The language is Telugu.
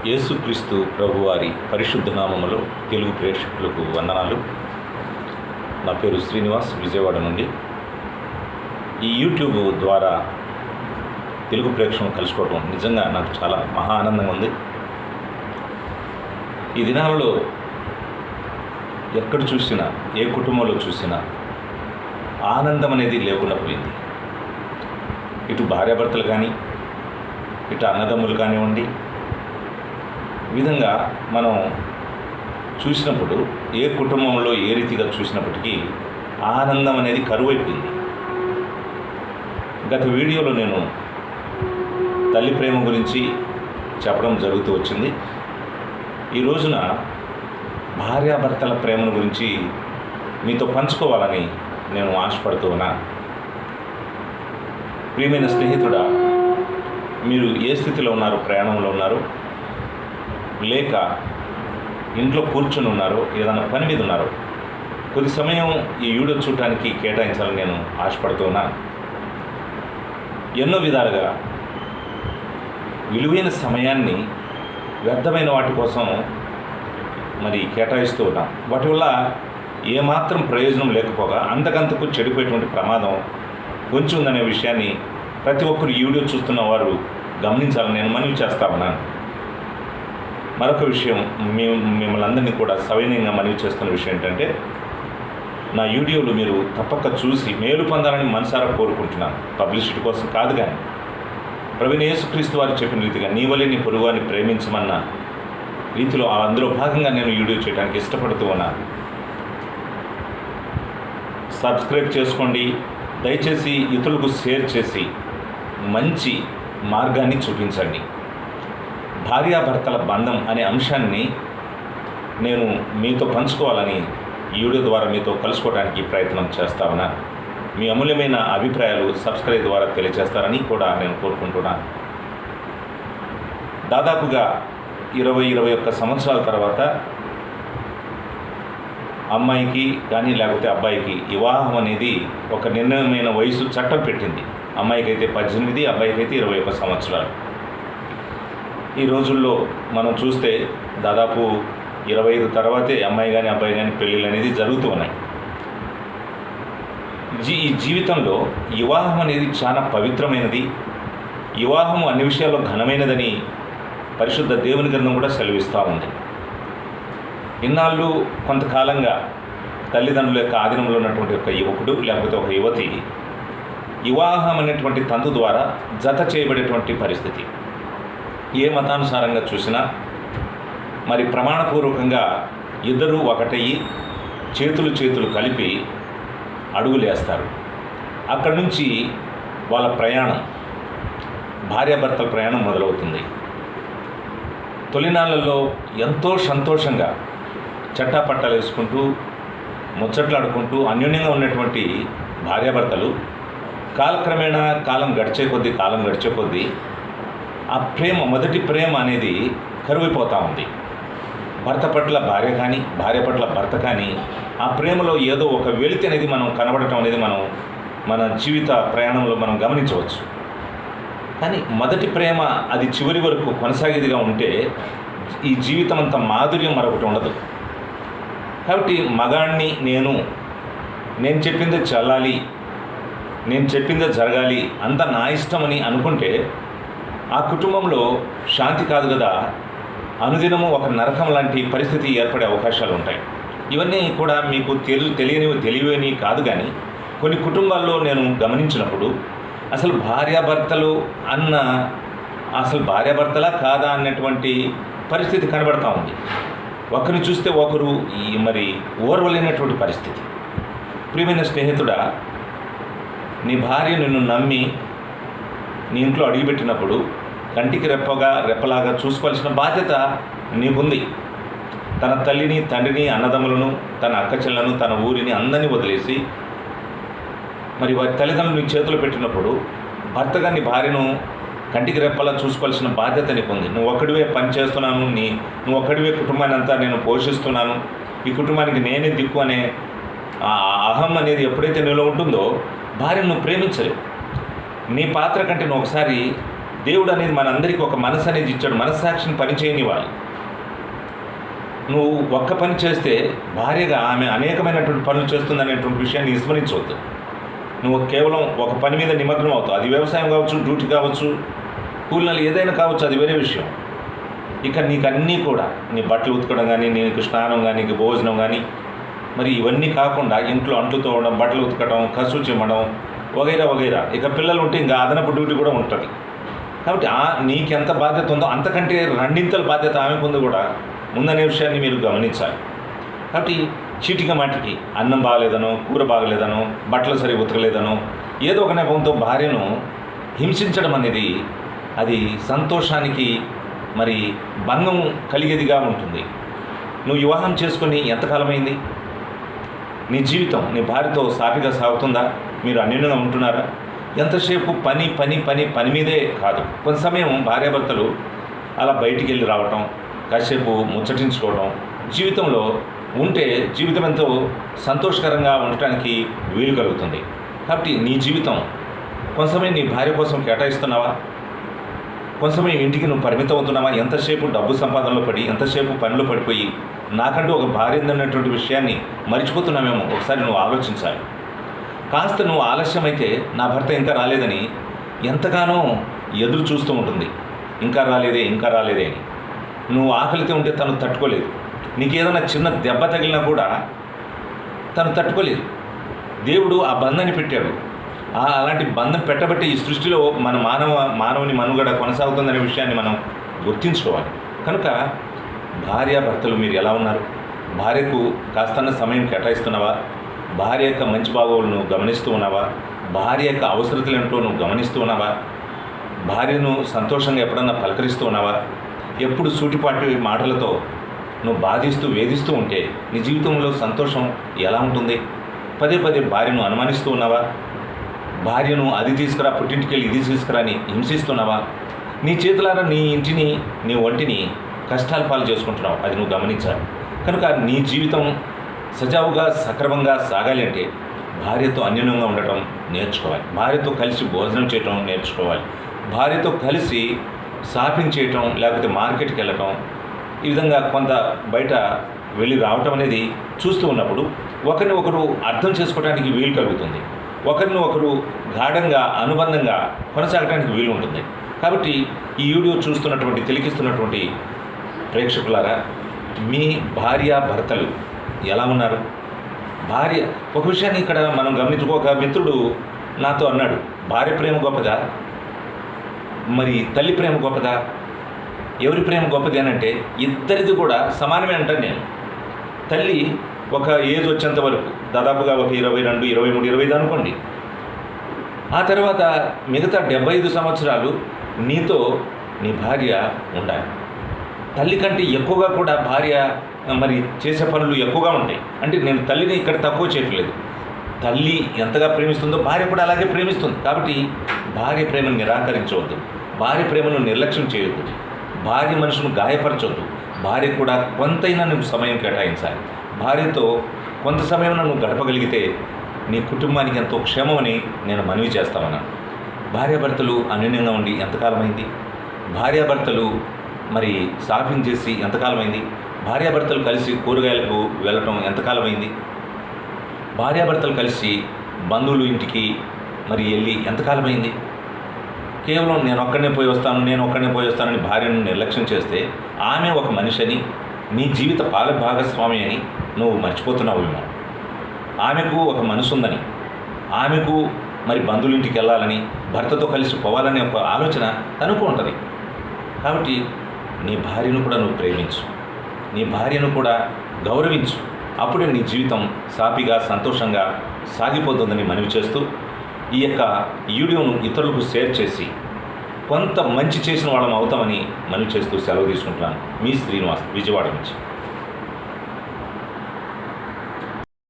యేసుక్రీస్తు ప్రభువారి పరిశుద్ధ నామములో తెలుగు ప్రేక్షకులకు వందనాలు. నా పేరు శ్రీనివాస్, విజయవాడ నుండి. ఈ యూట్యూబ్ ద్వారా తెలుగు ప్రేక్షకులను కలుసుకోవటం నిజంగా నాకు చాలా మహా ఆనందంగా ఉంది. ఈ దినాలలో ఎక్కడ చూసినా, ఏ కుటుంబంలో చూసినా ఆనందం అనేది లేకుండా పోయింది. ఇటు భార్యాభర్తలు కానీ, ఇటు అన్నదమ్ములు కానివ్వండి, ఈ విధంగా మనం చూసినప్పుడు ఏ కుటుంబంలో ఏ రీతిగా చూసినప్పటికీ ఆనందం అనేది కరువైపోయింది. గత వీడియోలో నేను తల్లి ప్రేమ గురించి చెప్పడం జరుగుతూ వచ్చింది. ఈ రోజున భార్యాభర్తల ప్రేమను గురించి మీతో పంచుకోవాలని నేను ఆశపడుతూ ఉన్నా. ప్రియమైన స్నేహితుడా, మీరు ఏ స్థితిలో ఉన్నారు? ప్రయాణంలో ఉన్నారు, లేక ఇంట్లో కూర్చొని ఉన్నారో, ఏదైనా పని మీద ఉన్నారో, కొద్ది సమయం ఈ వీడియో చూడటానికి కేటాయించాలని నేను ఆశపడుతూ ఉన్నాను. ఎన్నో విధాలుగా విలువైన సమయాన్ని వ్యర్థమైన వాటి కోసం కేటాయిస్తూ ఉన్నాం. వాటి వల్ల ఏమాత్రం ప్రయోజనం లేకపోగా అంతకంతకు చెడిపోయేటువంటి ప్రమాదం కొంచెం ఉందనే విషయాన్ని ప్రతి ఒక్కరు ఈ వీడియో చూస్తున్న వారు గమనించాలని నేను మనవి చేస్తా ఉన్నాను. మరొక విషయం, మిమ్మల్ని అందరినీ కూడా సవినయంగా మనవి చేస్తున్న విషయం ఏంటంటే, నా వీడియోలు మీరు తప్పక చూసి మేలు పొందాలని మనసారా కోరుకుంటున్నాను. పబ్లిసిటీ కోసం కాదు, కానీ ప్రభువైన యేసుక్రీస్తు వారు చెప్పిన రీతిగా నీ వలె నీ పొరుగువారిని ప్రేమించమన్న రీతిలో అందులో భాగంగా నేను వీడియో చేయడానికి ఇష్టపడుతూ ఉన్నాను. సబ్స్క్రైబ్ చేసుకోండి. దయచేసి ఇతరులకు షేర్ చేసి మంచి మార్గాన్ని చూపించండి. భార్యాభర్తల బంధం అనే అంశాన్ని నేను మీతో పంచుకోవాలని ఈ వీడియో ద్వారా మీతో కలుసుకోవడానికి ప్రయత్నం చేస్తా ఉన్నాను. మీ అమూల్యమైన అభిప్రాయాలు సబ్స్క్రైబ్ ద్వారా తెలియజేస్తారని కూడా నేను కోరుకుంటున్నాను. దాదాపుగా 20-21 సంవత్సరాల తర్వాత అమ్మాయికి కానీ లేకపోతే అబ్బాయికి వివాహం అనేది ఒక నిర్ణయమైన వయసు చట్టం పెట్టింది. అమ్మాయికి అయితే 18, అబ్బాయికి అయితే 21 సంవత్సరాలు. ఈ రోజుల్లో మనం చూస్తే దాదాపు 25 తర్వాతే అమ్మాయి కానీ అబ్బాయి కానీ పెళ్ళిళ్ళు అనేది జరుగుతూ ఉన్నాయి. ఈ జీవితంలో వివాహం అనేది చాలా పవిత్రమైనది. వివాహం అన్ని విషయాల్లో ఘనమైనదని పరిశుద్ధ దేవుని గ్రంథం కూడా సెలవిస్తూ ఉంది. ఇన్నాళ్ళు కొంతకాలంగా తల్లిదండ్రుల యొక్క ఆధీనంలో ఉన్నటువంటి ఒక యువకుడు లేకపోతే ఒక యువతి వివాహం అనేటువంటి తంతు ద్వారా జత చేయబడేటువంటి పరిస్థితి. ఏ మతానుసారంగా చూసినా ప్రమాణపూర్వకంగా ఇద్దరూ ఒకటయ్యి చేతులు కలిపి అడుగులేస్తారు. అక్కడి నుంచి వాళ్ళ ప్రయాణం, భార్యాభర్తల ప్రయాణం మొదలవుతుంది. తొలినాళ్ళల్లో ఎంతో సంతోషంగా చట్టాపట్టాలు వేసుకుంటూ ముచ్చట్లాడుకుంటూ అన్యోన్యంగా ఉన్నటువంటి భార్యాభర్తలు కాలక్రమేణా కాలం గడిచే కొద్దీ ఆ ప్రేమ, మొదటి ప్రేమ అనేది కరువైపోతూ ఉంది. భర్త పట్ల భార్య కానీ, భార్య పట్ల భర్త కానీ ఆ ప్రేమలో ఏదో ఒక వెలితి అనేది మనం కనబడటం అనేది మన జీవిత ప్రయాణంలో మనం గమనించవచ్చు. కానీ మొదటి ప్రేమ అది చివరి వరకు కొనసాగేదిగా ఉంటే ఈ జీవితం అంత మాధుర్యం మరొకటి ఉండదు. కాబట్టి మగాడిని నేను చెప్పిందే చల్లాలి, నేను చెప్పిందే జరగాలి, అంత నా ఇష్టమని అనుకుంటే ఆ కుటుంబంలో శాంతి కాదు కదా, అనుదినము ఒక నరకం లాంటి పరిస్థితి ఏర్పడే అవకాశాలు ఉంటాయి. ఇవన్నీ కూడా మీకు తెలియని కాదు, కానీ కొన్ని కుటుంబాల్లో నేను గమనించినప్పుడు అసలు భార్యాభర్తలా కాదా అన్నటువంటి పరిస్థితి కనబడతా ఉంది. ఒకరిని చూస్తే ఒకరు ఓర్వలేనటువంటి పరిస్థితి. ప్రియమైన స్నేహితుడా, నీ భార్య నిన్ను నమ్మి నీ ఇంట్లో అడుగుపెట్టినప్పుడు కంటికి రెప్పలాగా చూసుకోవాల్సిన బాధ్యత నీకుంది. తన తల్లిని, తండ్రిని, అన్నదమ్ములను, తన అక్కచెల్లను, తన ఊరిని అందరినీ వదిలేసి వారి తల్లిదండ్రులు నీ చేతులు పెట్టినప్పుడు భర్తగా నీ భార్యను కంటికి రెప్పలా చూసుకోవాల్సిన బాధ్యత నీకుంది. నువ్వు ఒక్కడివే పని చేస్తున్నాను, నువ్వు ఒక్కడివే కుటుంబాన్ని అంతా నేను పోషిస్తున్నాను, ఈ కుటుంబానికి నేనే దిక్కు అనే అహం అనేది ఎప్పుడైతే నీలో ఉంటుందో భార్యను నువ్వు ప్రేమించలేవు. నీ పాత్ర కంటే నువ్వు ఒకసారి దేవుడు అనేది మనందరికీ ఒక మనసు అనేది ఇచ్చాడు. మనస్సాక్షిని పని చేయనివ్వాలి. నువ్వు ఒక్క పని చేస్తే భార్యగా ఆమె అనేకమైనటువంటి పనులు చేస్తుందనేటువంటి విషయాన్ని విస్మరించవద్దు. నువ్వు కేవలం ఒక పని మీద నిమగ్నం అవుతావు. అది వ్యవసాయం కావచ్చు, డ్యూటీ కావచ్చు, కూలినలు ఏదైనా కావచ్చు, అది వేరే విషయం. ఇక నీకు అన్నీ కూడా నీ బట్టలు ఉతకడం కానీ, నీకు స్నానం కానీ, నీకు భోజనం కానీ, మరి ఇవన్నీ కాకుండా ఇంట్లో అంట్లు తోవడం, బట్టలు ఉతకడం, కసు చిమ్మడం వగైరా వగైరా. ఇక పిల్లలు ఉంటే ఇంకా అదనపు డ్యూటీ కూడా ఉంటుంది. కాబట్టి నీకెంత బాధ్యత ఉందో అంతకంటే రెండింతల బాధ్యత ఆమెకు ఉంది కూడా ఉందనే విషయాన్ని మీరు గమనించాలి. కాబట్టి చీటిక మాటికి అన్నం బాగలేదనో, కూర బాగలేదనో, బట్టలు సరిగా ఉతకలేదనో ఏదో ఒక నెపంతో భార్యను హింసించడం అనేది అది సంతోషానికి మరి భంగం కలిగేదిగా ఉంటుంది. నువ్వు వివాహం చేసుకొని ఎంతకాలమైంది? నీ జీవితం నీ భార్యతో సాఫీగా సాగుతుందా? మీరు అన్యోన్యంగా ఉంటున్నారా? ఎంతసేపు పని పని పని పని మీదే కాదు. కొంత సమయం భార్యాభర్తలు అలా బయటికి వెళ్ళి రావటం, కాసేపు ముచ్చటించుకోవడం జీవితంలో ఉంటే జీవితం ఎంతో సంతోషకరంగా ఉండటానికి వీలు కలుగుతుంది. కాబట్టి నీ జీవితం కొంత సమయం నీ భార్య కోసం కేటాయిస్తున్నావా? కొంత సమయం ఇంటికి నువ్వు పరిమితం అవుతున్నావా? ఎంతసేపు డబ్బు సంపాదనలో పడి, ఎంతసేపు పనిలో పడిపోయి నాకంటూ ఒక భార్య ఉందన్నటువంటి విషయాన్ని మర్చిపోతున్నామేమో ఒకసారి నువ్వు ఆలోచించాలి. కాస్త నువ్వు ఆలస్యమైతే నా భర్త ఇంకా రాలేదని ఎంతగానో ఎదురు చూస్తూ ఉంటుంది. ఇంకా రాలేదే, ఇంకా రాలేదే అని. నువ్వు ఆకలితో ఉంటే తను తట్టుకోలేదు. నీకేదైనా చిన్న దెబ్బ తగిలినా కూడా తను తట్టుకోలేదు. దేవుడు ఆ బంధాన్ని పెట్టాడు. అలాంటి బంధం పెట్టబట్టి ఈ సృష్టిలో మన మానవుని మనుగడ కొనసాగుతుందనే విషయాన్ని మనం గుర్తించుకోవాలి. కనుక భార్యాభర్తలు మీరు ఎలా ఉన్నారు? భార్యకు కాస్తన్న సమయం కేటాయిస్తున్నావా? భార్య యొక్క మంచి బాగోగులను గమనిస్తూ ఉన్నావా? భార్య యొక్క అవసరతలు ఏంటో నువ్వు గమనిస్తూ ఉన్నావా? భార్యను సంతోషంగా ఎప్పుడన్నా పలకరిస్తూ ఉన్నావా? ఎప్పుడు సూటిపాటి మాటలతో నువ్వు బాధిస్తూ వేధిస్తూ ఉంటే నీ జీవితంలో సంతోషం ఎలా ఉంటుంది? పదే పదే భార్యను అనుమానిస్తూ ఉన్నావా? భార్యను అది తీసుకురా, పుట్టింటికి వెళ్ళి ఇది తీసుకురా అని హింసిస్తున్నావా? నీ చేతులారా నీ ఇంటిని, నీ ఒంటిని కష్టాల పాలు చేసుకుంటున్నావు. అది నువ్వు గమనించాలి. కనుక నీ జీవితం సజావుగా సక్రమంగా సాగాలి అంటే భార్యతో అన్యోన్యంగా ఉండటం నేర్చుకోవాలి. భార్యతో కలిసి భోజనం చేయటం నేర్చుకోవాలి. భార్యతో కలిసి షాపింగ్ చేయటం, లేకపోతే మార్కెట్కి వెళ్ళటం, ఈ విధంగా కొంత బయట వెళ్ళి రావటం అనేది చూస్తూ ఉన్నప్పుడు ఒకరిని ఒకరు అర్థం చేసుకోవడానికి వీలు కలుగుతుంది. ఒకరిని ఒకరు గాఢంగా అనుబంధంగా కొనసాగడానికి వీలు ఉంటుంది. కాబట్టి ఈ వీడియో చూస్తున్నటువంటి, తిలకిస్తున్నటువంటి ప్రేక్షకులారా, మీ భార్యాభర్తలు ఎలా ఉన్నారు? భార్య ఒక విషయాన్ని ఇక్కడ మనం ఒక మిత్రుడు నాతో అన్నాడు, భార్య ప్రేమ గొప్పదా, మరి తల్లి ప్రేమ గొప్పదా? ఎవరి ప్రేమ గొప్పది అని అంటే ఇద్దరిది కూడా సమానమే అంటాను నేను. తల్లి ఒక ఏజ్ వచ్చేంత వరకు దాదాపుగా ఒక 22, 23, 25 అనుకోండి. ఆ తర్వాత మిగతా 75 సంవత్సరాలు నీతో నీ భార్య ఉండాలి. తల్లి కంటే ఎక్కువగా కూడా భార్య మరి చేసే పనులు ఎక్కువగా ఉంటాయి. అంటే నేను తల్లిని ఇక్కడ తక్కువ చేయట్లేదు. తల్లి ఎంతగా ప్రేమిస్తుందో భార్య కూడా అలాగే ప్రేమిస్తుంది. కాబట్టి భార్య ప్రేమను నిరాకరించవద్దు, భార్య ప్రేమను నిర్లక్ష్యం చేయొద్దు, భార్య మనసును గాయపరచొద్దు. భార్య కూడా కొంతైనా నువ్వు సమయం కేటాయించాలి. భార్యతో కొంత సమయం నువ్వు గడపగలిగితే నీ కుటుంబానికి ఎంతో క్షేమమని నేను మనవి చేస్తామన్నాను. భార్యాభర్తలు అన్యోన్యంగా ఉండి ఎంతకాలమైంది? భార్యాభర్తలు మరి షాపింగ్ చేసి ఎంతకాలమైంది? భార్యాభర్తలు కలిసి కూరగాయలకు వెళ్ళటం ఎంతకాలమైంది? భార్యాభర్తలు కలిసి బంధువులు ఇంటికి మరి వెళ్ళి ఎంతకాలమైంది? కేవలం నేను ఒక్కడనే పోయి వస్తానని భార్యను నిర్లక్ష్యం చేస్తే ఆమె ఒక మనిషి అని, నీ జీవిత పాల భాగస్వామి అని నువ్వు మర్చిపోతున్నావేమో. ఆమెకు ఒక మనసు ఉందని, ఆమెకు మరి బంధువులింటికి వెళ్ళాలని, భర్తతో కలిసి పోవాలనే ఒక ఆలోచన తనకు ఉంటుంది. కాబట్టి నీ భార్యను కూడా నువ్వు ప్రేమించు, నీ భార్యను కూడా గౌరవించు. అప్పుడే నీ జీవితం సాఫీగా సంతోషంగా సాగిపోతుందని మనవి చేస్తూ ఈ యొక్క వీడియోను ఇతరులకు షేర్ చేసి కొంత మంచి చేసిన వాళ్ళం అవుతామని మనవి చేస్తూ సెలవు తీసుకుంటున్నాను. మీ శ్రీనివాస్, విజయవాడ నుంచి.